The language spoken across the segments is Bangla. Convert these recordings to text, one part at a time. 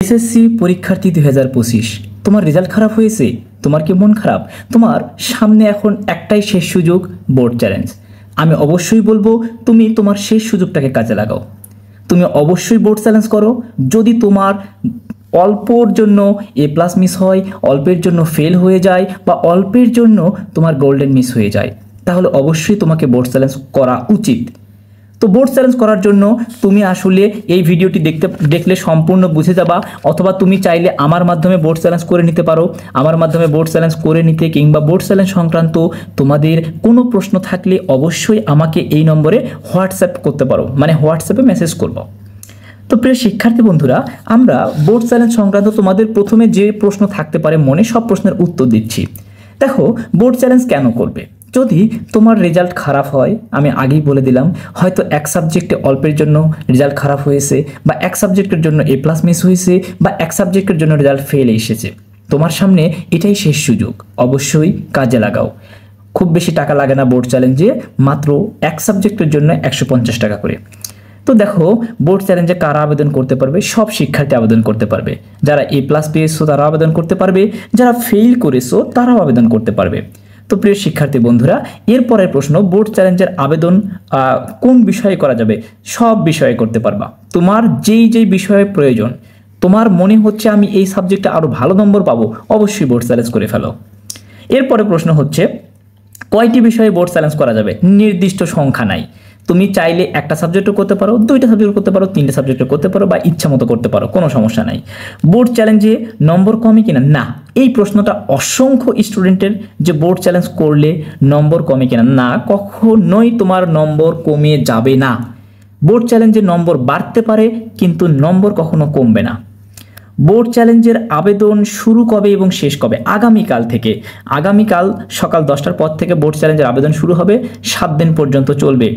এসএসসি পরীক্ষার্থী 2025 তোমার রেজাল্ট খারাপ হয়েছে, তোমার কি মন খারাপ? তোমার সামনে এখন একটাই শেষ সুযোগ, বোর্ড চ্যালেঞ্জ। আমি অবশ্যই বলবো তুমি তোমার শেষ সুযোগটাকে কাজে লাগাও। তুমি অবশ্যই বোর্ড চ্যালেঞ্জ করো। যদি তোমার অল্পর জন্য A+ মিস হয়, অল্পের জন্য ফেল হয়ে যায়, বা অল্পের জন্য তোমার গোল্ডেন মিস হয়ে যায়, তাহলে অবশ্যই তোমাকে বোর্ড চ্যালেঞ্জ করা উচিত। তো বোর্ড চ্যালেঞ্জ করার জন্য তুমি আসলে এই ভিডিওটি দেখলে সম্পূর্ণ বুঝে যাবা, অথবা তুমি চাইলে আমার মাধ্যমে বোর্ড চ্যালেঞ্জ করে নিতে পারো। আমার মাধ্যমে বোর্ড চ্যালেঞ্জ করে নিতে কিংবা বোর্ড চ্যালেঞ্জ সংক্রান্ত তোমাদের কোনো প্রশ্ন থাকলে অবশ্যই আমাকে এই নম্বরে হোয়াটসঅ্যাপ করতে পারো, মানে হোয়াটসঅ্যাপে মেসেজ করবো। তো প্রিয় শিক্ষার্থী বন্ধুরা, আমরা বোর্ড চ্যালেঞ্জ সংক্রান্ত তোমাদের প্রথমে যে প্রশ্ন থাকতে পারে মনে, সব প্রশ্নের উত্তর দিচ্ছি। দেখো, বোর্ড চ্যালেঞ্জ কেন করবে? যদি তোমার রেজাল্ট খারাপ হয়, আমি আগেই বলে দিলাম, হয়তো এক সাবজেক্টে অল্পের জন্য রেজাল্ট খারাপ হয়েছে, বা এক সাবজেক্টের জন্য A+ মিস হয়েছে, বা এক সাবজেক্টের জন্য রেজাল্ট ফেল এসেছে, তোমার সামনে এটাই শেষ সুযোগ, অবশ্যই কাজে লাগাও। খুব বেশি টাকা লাগে না বোর্ড চ্যালেঞ্জে, মাত্র এক সাবজেক্টের জন্য 150 টাকা করে। তো দেখো, বোর্ড চ্যালেঞ্জে কারা আবেদন করতে পারবে? সব শিক্ষার্থী আবেদন করতে পারবে। যারা A+ পেয়েছো তারা আবেদন করতে পারবে, যারা ফেল করেছো তারাও আবেদন করতে পারবে। তো প্রিয় শিক্ষার্থী বন্ধুরা, এরপরের প্রশ্ন, বোর্ড চ্যালেঞ্জের আবেদন কোন বিষয়ে করা যাবে? সব বিষয়ে করতে পারবা। তোমার যেই বিষয়ে প্রয়োজন, তোমার মনে হচ্ছে আমি এই সাবজেক্টে আরও ভালো নম্বর পাবো, অবশ্যই বোর্ড চ্যালেঞ্জ করে ফেলো। এরপরে প্রশ্ন হচ্ছে, কয়টি বিষয়ে বোর্ড চ্যালেঞ্জ করা যাবে? নির্দিষ্ট সংখ্যা নাই। তুমি চাইলে একটা সাবজেক্টও করতে পারো, দুইটা সাবজেক্ট করতে পারো, তিনটে সাবজেক্টও করতে পারো, বা ইচ্ছা মতো করতে পারো, কোনো সমস্যা নাই। বোর্ড চ্যালেঞ্জে নম্বর কমে কিনা? না, এই প্রশ্নটা অসংখ্য স্টুডেন্টের, যে বোর্ড চ্যালেঞ্জ করলে নম্বর কমে কিনা। না, কখনোই তোমার নম্বর কমে যাবে না। বোর্ড চ্যালেঞ্জে নম্বর বাড়তে পারে, কিন্তু নম্বর কখনো কমবে না। বোর্ড চ্যালেঞ্জের আবেদন শুরু কবে এবং শেষ কবে? আগামীকাল থেকে। আগামীকাল সকাল 10টার পর থেকে বোর্ড চ্যালেঞ্জের আবেদন শুরু হবে, 7 দিন পর্যন্ত চলবে।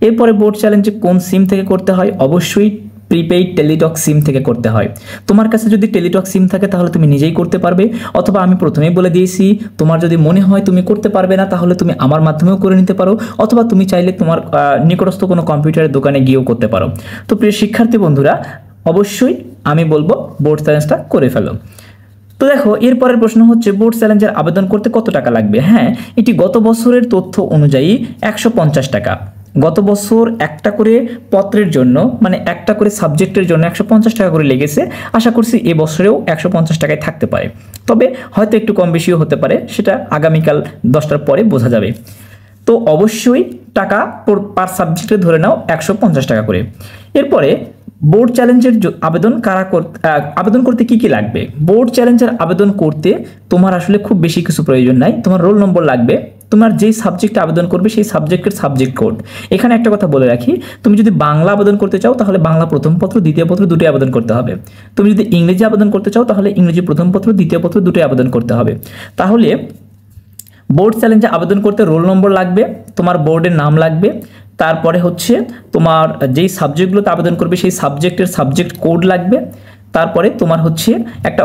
এরপরে বোর্ড চ্যালেঞ্জে কোন সিম থেকে করতে হয়? অবশ্যই প্রিপেইড টেলিটক সিম থেকে করতে হয়। তোমার কাছে যদি টেলিটক সিম থাকে তাহলে তুমি নিজেই করতে পারবে, অথবা আমি প্রথমেই বলে দিয়েছি, তোমার যদি মনে হয় তুমি করতে পারবে না, তাহলে তুমি আমার মাধ্যমেও করে নিতে পারো, অথবা তুমি চাইলে তোমার নিকটস্থ কোনো কম্পিউটারের দোকানে গিয়েও করতে পারো। তো প্রিয় শিক্ষার্থী বন্ধুরা, অবশ্যই আমি বলবো বোর্ড চ্যালেঞ্জটা করে ফেলো। তো দেখো, এরপরের প্রশ্ন হচ্ছে, বোর্ড চ্যালেঞ্জের আবেদন করতে কত টাকা লাগবে? হ্যাঁ, এটি গত বছরের তথ্য অনুযায়ী 150 টাকা। গত বছর একটা করে পত্রের জন্য, মানে একটা করে সাবজেক্টের জন্য 150 টাকা করে লেগেছে। আশা করছি এবছরেও 150 টাকায় থাকতে পারে, তবে হয়তো একটু কম বেশিও হতে পারে, সেটা আগামীকাল 10টার পরে বোঝা যাবে। তো অবশ্যই টাকা পার সাবজেক্টে ধরে নাও 150 টাকা করে। এরপরে বোর্ড চ্যালেঞ্জের আবেদন করতে কি কি লাগবে? বোর্ড চ্যালেঞ্জের আবেদন করতে তোমার আসলে খুব বেশি কিছু প্রয়োজন নাই। তোমার রোল নম্বর লাগবে, তোমার যেই সাবজেক্টে আবেদন করবে সেই সাবজেক্টের সাবজেক্ট কোড। এখানে একটা কথা বলে রাখি, তুমি যদি বাংলা আবেদন করতে চাও তাহলে বাংলা প্রথম পত্র, দ্বিতীয় পত্র দুটোই আবেদন করতে হবে। তুমি যদি ইংরেজি আবেদন করতে চাও তাহলে ইংরেজি প্রথম পত্র, দ্বিতীয় পত্র দুটোই আবেদন করতে হবে। তাহলে বোর্ড চ্যালেঞ্জে আবেদন করতে রোল নম্বর লাগবে, তোমার বোর্ডের নাম লাগবে, তারপরে হচ্ছে তোমার যেই সাবজেক্টগুলোতে আবেদন করবে সেই সাবজেক্টের সাবজেক্ট কোড লাগবে, তারপরে তোমার হচ্ছে একটা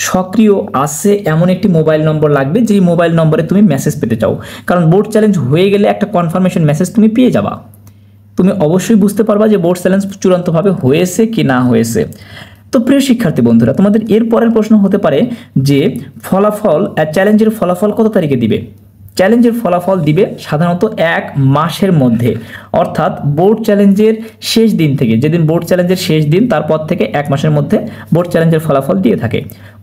সক্রিয় আছে এমন একটি মোবাইল নম্বর লাগবে, যেই মোবাইল নম্বরে তুমি মেসেজ পেতে চাও। কারণ বোর্ড চ্যালেঞ্জ হয়ে গেলে একটা কনফার্মেশন মেসেজ তুমি পেয়ে যাবা, তুমি অবশ্যই বুঝতে পারবা যে বোর্ড চ্যালেঞ্জ চূড়ান্তভাবে হয়েছে কি না হয়েছে। তো প্রিয় শিক্ষার্থী বন্ধুরা, তোমাদের এর পরের প্রশ্ন হতে পারে যে চ্যালেঞ্জের ফলাফল কত তারিখে দিবে? চ্যালেঞ্জের ফলাফল দিবে সাধারণত 1 মাসের মধ্যে, অর্থাৎ বোর্ড চ্যালেঞ্জের শেষ দিন থেকে, যেদিন বোর্ড চ্যালেঞ্জের শেষ দিন তারপর থেকে 1 মাসের মধ্যে বোর্ড চ্যালেঞ্জের ফলাফল দিয়ে থাকে।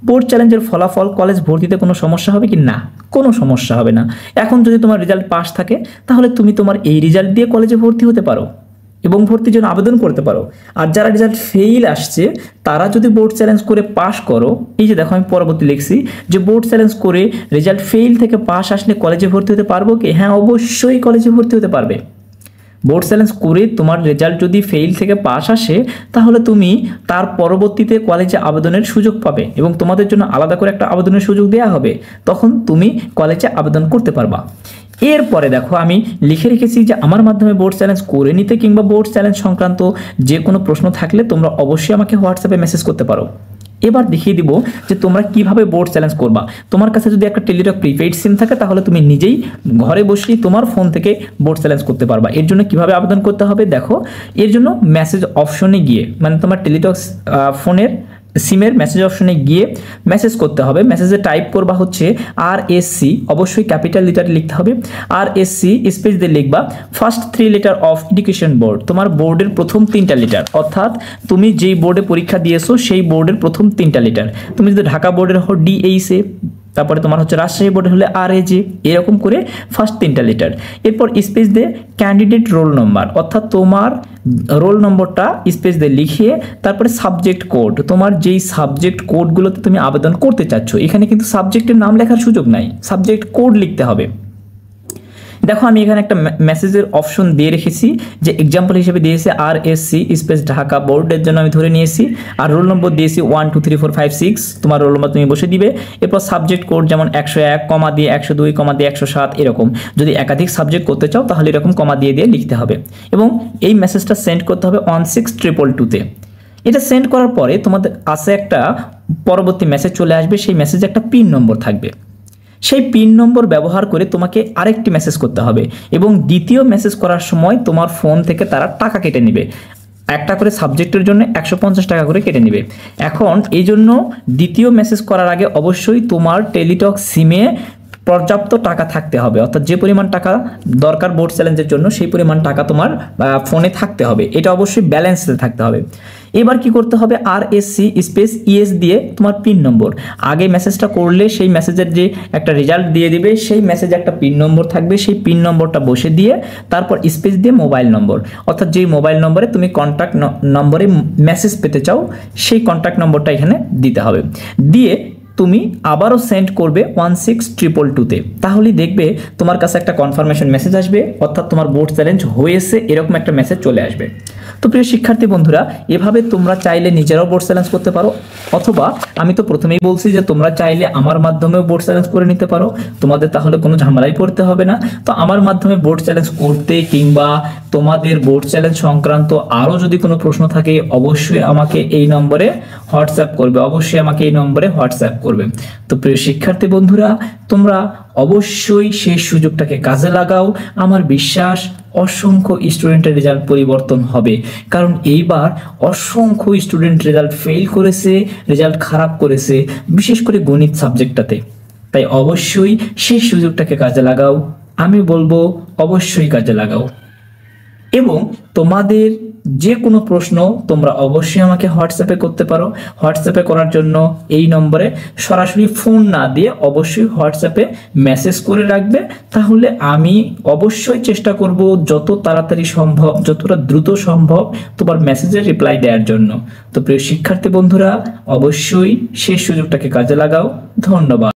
বোর্ড চ্যালেঞ্জের ফলাফল কলেজ ভর্তিতে কোনো সমস্যা হবে কি? না, কোনো সমস্যা হবে না। এখন যদি তোমার রেজাল্ট পাস থাকে তাহলে তুমি তোমার এই রেজাল্ট দিয়ে কলেজে ভর্তি হতে পারো এবং ভর্তির জন্য আবেদন করতে পারো। আর যারা রেজাল্ট ফেইল আসছে তারা যদি বোর্ড চ্যালেঞ্জ করে পাস করো, এই যে দেখো আমি পরবর্তী লিখছি যে বোর্ড চ্যালেঞ্জ করে রেজাল্ট ফেইল থেকে পাস আসলে কলেজে ভর্তি হতে পারবো কি? হ্যাঁ, অবশ্যই কলেজে ভর্তি হতে পারবে। বোর্ড চ্যালেঞ্জ করে তোমার রেজাল্ট যদি ফেইল থেকে পাস আসে তাহলে তুমি তার পরবর্তীতে কলেজে আবেদনের সুযোগ পাবে এবং তোমাদের জন্য আলাদা করে একটা আবেদনের সুযোগ দেওয়া হবে, তখন তুমি কলেজে আবেদন করতে পারবা। এরপরে দেখো, আমি লিখে রেখেছি যে আমার মাধ্যমে বোর্ড চ্যালেঞ্জ করে নিতে কিংবা বোর্ড চ্যালেঞ্জ সংক্রান্ত যে কোনো প্রশ্ন থাকলে তোমরা অবশ্যই আমাকে হোয়াটসঅ্যাপে মেসেজ করতে পারো। এবার দেখিয়ে দিব যে তোমরা কিভাবে বোর্ড চ্যালেঞ্জ করবা। তোমার কাছে যদি একটা টেলিটক প্রিপেইড সিম থাকে তাহলে তুমি নিজেই ঘরে বসেই তোমার ফোন থেকে বোর্ড চ্যালেঞ্জ করতে পারবা। এর জন্য কিভাবে আবেদন করতে হবে দেখো, এর জন্য মেসেজ অপশনে গিয়ে, মানে তোমার টেলিটক ফোনের সিমের মেসেজ অপশনে গিয়ে মেসেজ করতে হবে। মেসেজে টাইপ করবা হচ্ছে RSC, অবশ্যই ক্যাপিটাল লেটারে লিখতে হবে। RSC স্পেস দিয়ে লিখবা first 3 letter of education board, তোমার বোর্ডের প্রথম 3টা লেটার, অর্থাৎ তুমি যেই বোর্ডে পরীক্ষা দিয়েছো সেই বোর্ডের প্রথম 3টা লেটার। তুমি যদি ঢাকা বোর্ডের হো DHA, তারপরে তোমার হচ্ছে রাজশাহী বোর্ডের হলে RAJ, এরকম করে ফার্স্ট 3টা লেটার। এরপর স্পেস দিয়ে ক্যান্ডিডেট রোল নম্বর, অর্থাৎ তোমার রোল নম্বরটা স্পেস দিয়ে লিখিয়ে তারপরে সাবজেক্ট কোড, তোমার যেই সাবজেক্ট কোডগুলোতে তুমি আবেদন করতে চাচ্ছ, এখানে কিন্তু সাবজেক্টের নাম লেখার সুযোগ নাই, সাবজেক্ট কোড লিখতে হবে। দেখো আমি এখানে একটা মেসেজের অপশন দিয়ে রেখেছি, যে এক্সাম্পল হিসেবে দিয়েছে RSC স্পেস ঢাকা বোর্ডের জন্য আমি ধরে নিয়েছি, আর রোল নম্বর দিয়েছি 1 2 3 4 5 6, তোমার রোল নম্বর তুমি বসে দিবে। এরপর সাবজেক্ট কোড যেমন 101, কমা দিয়ে 102, কমা দিয়ে 107, এরকম। যদি একাধিক সাবজেক্ট করতে চাও তাহলে এরকম কমা দিয়ে দিয়ে লিখতে হবে, এবং এই মেসেজটা সেন্ড করতে হবে 16222-তে। এটা সেন্ড করার পরে তোমাদের কাছে একটা পরবর্তী মেসেজ চলে আসবে, সেই মেসেজে একটা পিন নম্বর থাকবে। সেই পিন নম্বর ব্যবহার করে তোমাকে আরেকটি মেসেজ করতে হবে, এবং দ্বিতীয় মেসেজ করার সময় তোমার ফোন থেকে তারা টাকা কেটে নেবে, একটা করে সাবজেক্টের জন্য 150 টাকা করে কেটে নেবে। এখন এই জন্য দ্বিতীয় মেসেজ করার আগে অবশ্যই তোমার টেলিটক সিমে পর্যাপ্ত টাকা থাকতে হবে, অর্থাৎ যে পরিমাণ টাকা দরকার বোর্ড চ্যালেঞ্জের জন্য সেই পরিমাণ টাকা তোমার ফোনে থাকতে হবে, এটা অবশ্যই ব্যালেন্সে থাকতে হবে। এবার কি করতে হবে, RSC স্পেস ES দিয়ে তোমার পিন নম্বর, আগে মেসেজটা করলে সেই মেসেজের যে একটা রেজাল্ট দিয়ে দিবে, সেই মেসেজে একটা পিন নম্বর থাকবে, সেই পিন নম্বরটা বসে দিয়ে তারপর স্পেস দিয়ে মোবাইল নম্বর, অর্থাৎ যেই মোবাইল নম্বরে তুমি কন্ট্যাক্ট নম্বরে মেসেজ পেতে চাও সেই কন্ট্যাক্ট নম্বরটা এখানে দিতে হবে। দিয়ে তুমি আবারও সেন্ড করবে 16222-তে, তাহলেই দেখবে তোমার কাছে একটা কনফার্মেশন মেসেজ আসবে, অর্থাৎ তোমার বোর্ড চ্যালেঞ্জ হয়েছে এরকম একটা মেসেজ চলে আসবে। তো প্রিয় শিক্ষার্থী বন্ধুরা, এভাবে তোমরা চাইলে নিজেরাও বোর্ড চ্যালেঞ্জ করতে পারো, অথবা আমি তো প্রথমেই বলছি যে তোমরা চাইলে আমার মাধ্যমেও বোর্ড চ্যালেঞ্জ করে নিতে পারো, তোমাদের তাহলে কোনো ঝামেলাই পড়তে হবে না। তো আমার মাধ্যমে বোর্ড চ্যালেঞ্জ করতে কিংবা তোমাদের বোর্ড চ্যালেঞ্জ সংক্রান্ত আরও যদি কোনো প্রশ্ন থাকে অবশ্যই আমাকে এই নম্বরে হোয়াটসঅ্যাপ করবে, অবশ্যই আমাকে এই নম্বরে হোয়াটসঅ্যাপ করবে। তো প্রিয় শিক্ষার্থী বন্ধুরা, তোমরা অবশ্যই সেই সুযোগটাকে কাজে লাগাও। আমার বিশ্বাস অসংখ্য স্টুডেন্টের রেজাল্ট পরিবর্তন হবে, কারণ এইবার অসংখ্য স্টুডেন্ট রেজাল্ট ফেল করেছে, রেজাল্ট খারাপ করেছে, বিশেষ করে গণিত সাবজেক্টটাতে। তাই অবশ্যই সেই সুযোগটাকে কাজে লাগাও, আমি বলবো অবশ্যই কাজে লাগাও। এবং তোমাদের যে কোনো প্রশ্ন তোমরা অবশ্যই আমাকে হোয়াটসঅ্যাপে করতে পারো। হোয়াটসঅ্যাপে করার জন্য এই নম্বরে সরাসরি ফোন না দিয়ে অবশ্যই হোয়াটসঅ্যাপে মেসেজ করে রাখবে, তাহলে আমি অবশ্যই চেষ্টা করব যত তাড়াতাড়ি সম্ভব, যতটা দ্রুত সম্ভব তোমার মেসেজের রিপ্লাই দেওয়ার জন্য। তো প্রিয় শিক্ষার্থী বন্ধুরা, অবশ্যই সেই সুযোগটাকে কাজে লাগাও। ধন্যবাদ।